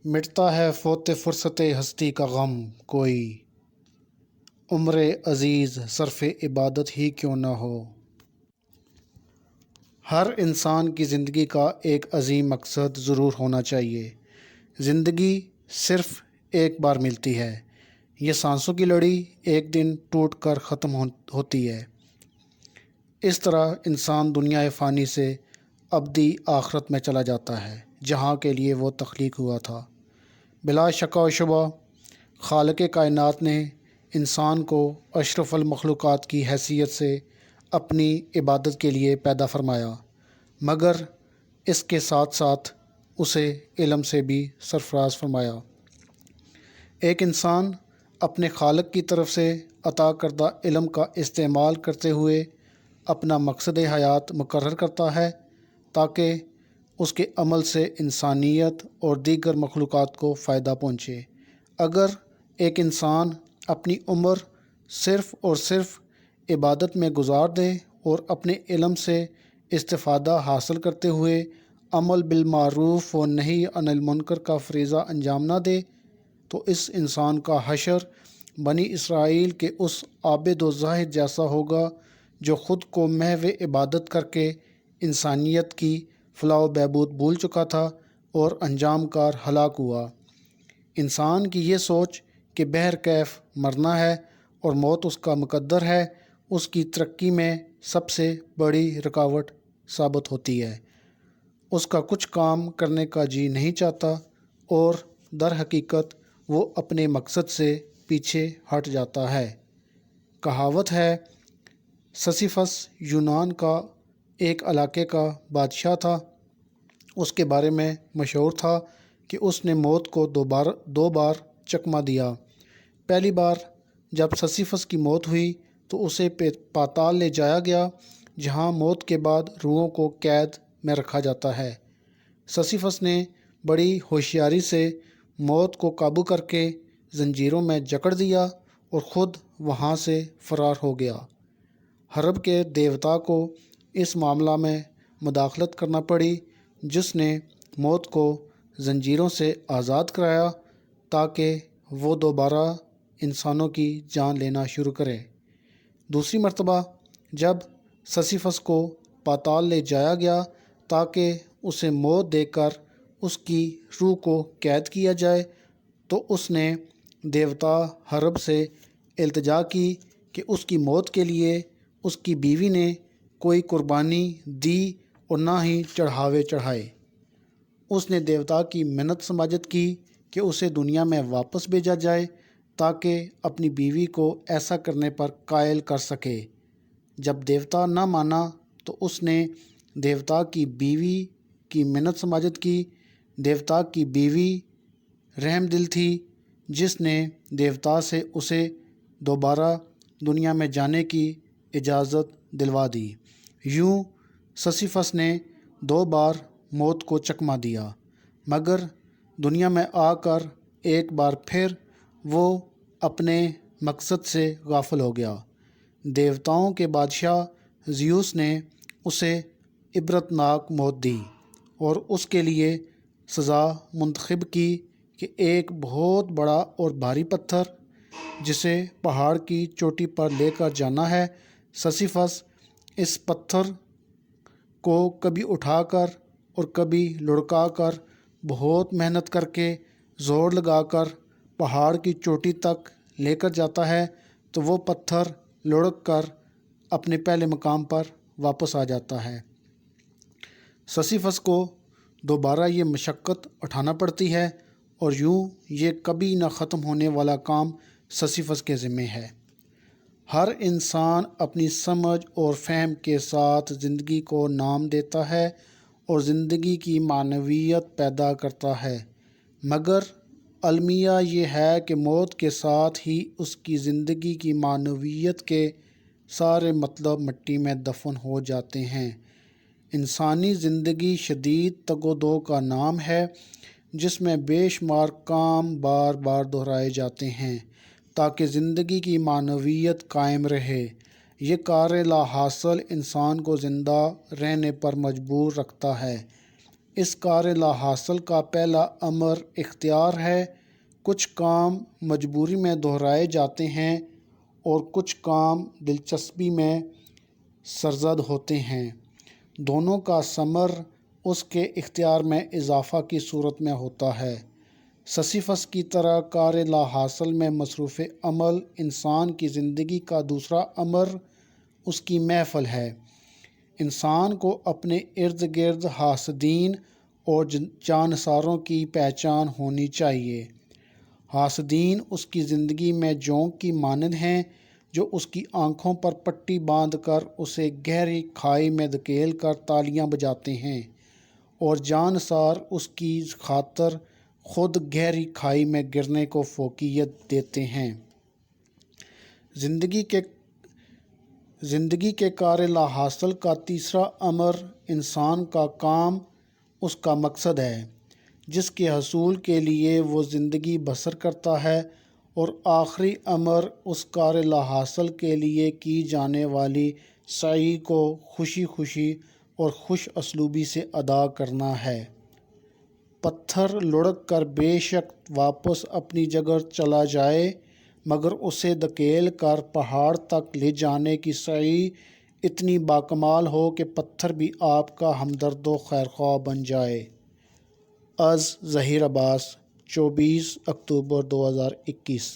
مٹتا ہے فوت فرصت ہستی کا غم، کوئی عمر عزیز صرف عبادت ہی کیوں نہ ہو۔ ہر انسان کی زندگی کا ایک عظیم مقصد ضرور ہونا چاہیے۔ زندگی صرف ایک بار ملتی ہے، یہ سانسوں کی لڑی ایک دن ٹوٹ کر ختم ہوتی ہے۔ اس طرح انسان دنیا فانی سے ابدی آخرت میں چلا جاتا ہے، جہاں کے لیے وہ تخلیق ہوا تھا۔ بلا شک و شبہ خالق کائنات نے انسان کو اشرف المخلوقات کی حیثیت سے اپنی عبادت کے لیے پیدا فرمایا، مگر اس کے ساتھ ساتھ اسے علم سے بھی سرفراز فرمایا۔ ایک انسان اپنے خالق کی طرف سے عطا کردہ علم کا استعمال کرتے ہوئے اپنا مقصد حیات مقرر کرتا ہے، تاکہ اس کے عمل سے انسانیت اور دیگر مخلوقات کو فائدہ پہنچے۔ اگر ایک انسان اپنی عمر صرف اور صرف عبادت میں گزار دے اور اپنے علم سے استفادہ حاصل کرتے ہوئے عمل بالمعروف و نہی عن المنکر کا فریضہ انجام نہ دے، تو اس انسان کا حشر بنی اسرائیل کے اس عابد و زاہد جیسا ہوگا جو خود کو محو عبادت کر کے انسانیت کی فلاح و بہبود بھول چکا تھا اور انجام کار ہلاک ہوا۔ انسان کی یہ سوچ کہ بہرکیف مرنا ہے اور موت اس کا مقدر ہے، اس کی ترقی میں سب سے بڑی رکاوٹ ثابت ہوتی ہے۔ اس کا کچھ کام کرنے کا جی نہیں چاہتا اور در حقیقت وہ اپنے مقصد سے پیچھے ہٹ جاتا ہے۔ کہاوت ہے، سسیفس یونان کا ایک علاقے کا بادشاہ تھا۔ اس کے بارے میں مشہور تھا کہ اس نے موت کو دو بار چکمہ دیا۔ پہلی بار جب سسیفس کی موت ہوئی تو اسے پاتال لے جایا گیا، جہاں موت کے بعد روحوں کو قید میں رکھا جاتا ہے۔ سسیفس نے بڑی ہوشیاری سے موت کو قابو کر کے زنجیروں میں جکڑ دیا اور خود وہاں سے فرار ہو گیا۔ حرب کے دیوتا کو اس معاملہ میں مداخلت کرنا پڑی، جس نے موت کو زنجیروں سے آزاد کرایا تاکہ وہ دوبارہ انسانوں کی جان لینا شروع کرے۔ دوسری مرتبہ جب سسیفس کو پاتال لے جایا گیا تاکہ اسے موت دے کر اس کی روح کو قید کیا جائے، تو اس نے دیوتا حرب سے التجا کی کہ اس کی موت کے لیے اس کی بیوی نے کوئی قربانی دی اور نہ ہی چڑھاوے چڑھائے۔ اس نے دیوتا کی منت سماجت کی کہ اسے دنیا میں واپس بھیجا جائے تاکہ اپنی بیوی کو ایسا کرنے پر قائل کر سکے۔ جب دیوتا نہ مانا تو اس نے دیوتا کی بیوی کی منت سماجت کی۔ دیوتا کی بیوی رحم دل تھی، جس نے دیوتا سے اسے دوبارہ دنیا میں جانے کی اجازت دلوا دی۔ یوں سسیفس نے 2 بار موت کو چکمہ دیا، مگر دنیا میں آ کر ایک بار پھر وہ اپنے مقصد سے غافل ہو گیا۔ دیوتاؤں کے بادشاہ زیوس نے اسے عبرتناک موت دی اور اس کے لیے سزا منتخب کی کہ ایک بہت بڑا اور بھاری پتھر، جسے پہاڑ کی چوٹی پر لے کر جانا ہے، سسیفس اس پتھر کو کبھی اٹھا کر اور کبھی لڑکا کر بہت محنت کر کے زور لگا کر پہاڑ کی چوٹی تک لے کر جاتا ہے، تو وہ پتھر لڑک کر اپنے پہلے مقام پر واپس آ جاتا ہے۔ سسیفس کو دوبارہ یہ مشقت اٹھانا پڑتی ہے اور یوں یہ کبھی نہ ختم ہونے والا کام سسیفس کے ذمے ہے۔ ہر انسان اپنی سمجھ اور فہم کے ساتھ زندگی کو نام دیتا ہے اور زندگی کی معنویت پیدا کرتا ہے، مگر المیہ یہ ہے کہ موت کے ساتھ ہی اس کی زندگی کی معنویت کے سارے مطلب مٹی میں دفن ہو جاتے ہیں۔ انسانی زندگی شدید تگ و دو کا نام ہے، جس میں بے شمار کام بار بار دہرائے جاتے ہیں تاکہ زندگی کی معنویت قائم رہے۔ یہ کار لا حاصل انسان کو زندہ رہنے پر مجبور رکھتا ہے۔ اس کار لا حاصل کا پہلا امر اختیار ہے۔ کچھ کام مجبوری میں دہرائے جاتے ہیں اور کچھ کام دلچسپی میں سرزد ہوتے ہیں۔ دونوں کا ثمر اس کے اختیار میں اضافہ کی صورت میں ہوتا ہے۔ سسیفس کی طرح کار لا حاصل میں مصروف عمل انسان کی زندگی کا دوسرا امر اس کی محفل ہے۔ انسان کو اپنے ارد گرد حاسدین اور جانساروں کی پہچان ہونی چاہیے۔ حاسدین اس کی زندگی میں جونک کی مانند ہیں جو اس کی آنکھوں پر پٹی باندھ کر اسے گہری کھائی میں دھکیل کر تالیاں بجاتے ہیں، اور جانسار اس کی خاطر خود گہری کھائی میں گرنے کو فوقیت دیتے ہیں۔ زندگی کے کار لا حاصل کا تیسرا امر انسان کا کام اس کا مقصد ہے، جس کے حصول کے لیے وہ زندگی بسر کرتا ہے، اور آخری امر اس کار لا حاصل کے لیے کی جانے والی سعی کو خوشی خوشی اور خوش اسلوبی سے ادا کرنا ہے۔ پتھر لڑک کر بے شک واپس اپنی جگہ چلا جائے، مگر اسے دھکیل کر پہاڑ تک لے جانے کی سعی اتنی باکمال ہو کہ پتھر بھی آپ کا ہمدرد و خیرخواہ بن جائے۔ از ظہیر عباس، 24 اکتوبر 2021۔